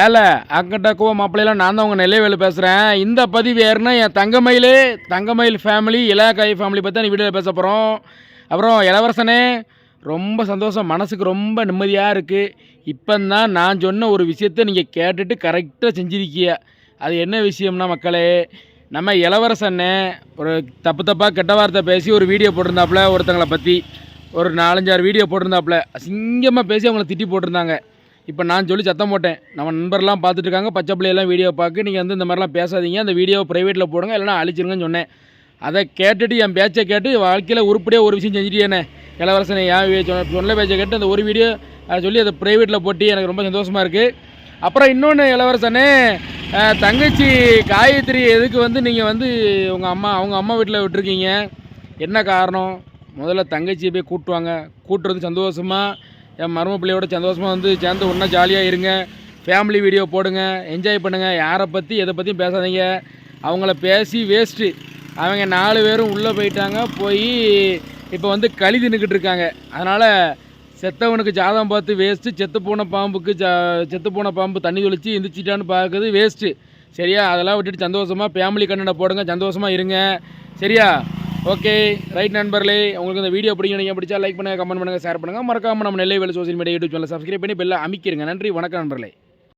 ஏல அக்கட்டக்குவோ மாப்பிள்ளையெல்லாம் நான் தான் உங்கள் நெல்லைவேலு பேசுகிறேன். இந்த பதிவு ஏறுனா என் தங்கமயில் ஃபேமிலி இலாக்காய் ஃபேமிலி பற்றி தான் வீடியோவில் பேச போகிறோம். அப்புறம் இளவரசனே ரொம்ப சந்தோஷம், மனசுக்கு ரொம்ப நிம்மதியாக இருக்குது. இப்போ தான் நான் சொன்ன ஒரு விஷயத்தை நீங்கள் கேட்டுட்டு கரெக்டாக செஞ்சுருக்கீங்க. அது என்ன விஷயம்னா மக்களே, நம்ம இளவரசனே ஒரு தப்பாக கெட்ட வார்த்தை பேசி ஒரு வீடியோ போட்டிருந்தாப்புல, ஒருத்தங்களை பற்றி ஒரு 4-5 வீடியோ போட்டிருந்தாப்புல, அசிங்கமாக பேசி அவங்கள திட்டி போட்டிருந்தாங்க. இப்போ நான் சொல்லி சத்தம் போட்டேன், நம்ம நண்பர்லாம் பார்த்துட்டு இருக்காங்க, பச்சை பிள்ளையெல்லாம் வீடியோ பார்க்க, நீங்கள் வந்து இந்த மாதிரிலாம் பேசாதீங்க, அந்த வீடியோவை ப்ரைவேட்டில் போடுங்க, இல்லைனா அழிச்சிருங்கன்னு சொன்னேன். அதை கேட்டுட்டு என் பேச்சை கேட்டு வாழ்க்கையில் உருப்படியாக ஒரு விஷயம் செஞ்சுட்டேனே இளவரசனை. என் சொன்ன பேச்சை கேட்டு அந்த ஒரு வீடியோ சொல்லி அதை ப்ரைவேட்டில் போட்டு எனக்கு ரொம்ப சந்தோஷமாக இருக்குது. அப்புறம் இன்னொன்று இளவரசனே, தங்கச்சி காயத்ரி எதுக்கு வந்து நீங்கள் வந்து அவங்க அம்மா வீட்டில் விட்டுருக்கீங்க? என்ன காரணம்? முதல்ல தங்கச்சியை போய் கூட்டுவாங்க, கூட்டுறது சந்தோஷமாக என் மரும பிள்ளையோட சந்தோஷமாக வந்து சேர்ந்து ஒன்றா ஜாலியாக இருங்க, ஃபேமிலி வீடியோ போடுங்க, என்ஜாய் பண்ணுங்கள். யாரை பற்றி எதை பற்றியும் பேசாதீங்க. அவங்கள பேசி வேஸ்ட்டு. அவங்க 4 பேரும் உள்ளே போயிட்டாங்க, போய் இப்போ வந்து களி தின்னுக்கிட்டு இருக்காங்க. அதனால் செத்தவனுக்கு ஜாதகம் பார்த்து வேஸ்ட்டு, செத்துப்போன பாம்பு தண்ணி தொளிச்சு எந்திரிச்சிட்டான்னு பார்க்குறது வேஸ்ட்டு. சரியா? அதெல்லாம் விட்டுட்டு சந்தோஷமாக ஃபேமிலி கண்டென்ட் போடுங்க, சந்தோஷமாக இருங்க. சரியா? ஓகே ரைட் நண்பர்களே, உங்களுக்கு இந்த வீடியோ பிடிக்கும், நீங்கள் பிடிச்சா லைக் பண்ணுங்கள், கமெண்ட் பண்ணுங்கள், ஷேர் பண்ணுங்கள். மறக்காமல் நம்ம Nellaivelu social media YouTube channel subscribe பண்ணி பெல்ல அமைக்கிருங்க. நன்றி, வணக்கம் நண்பர்களே.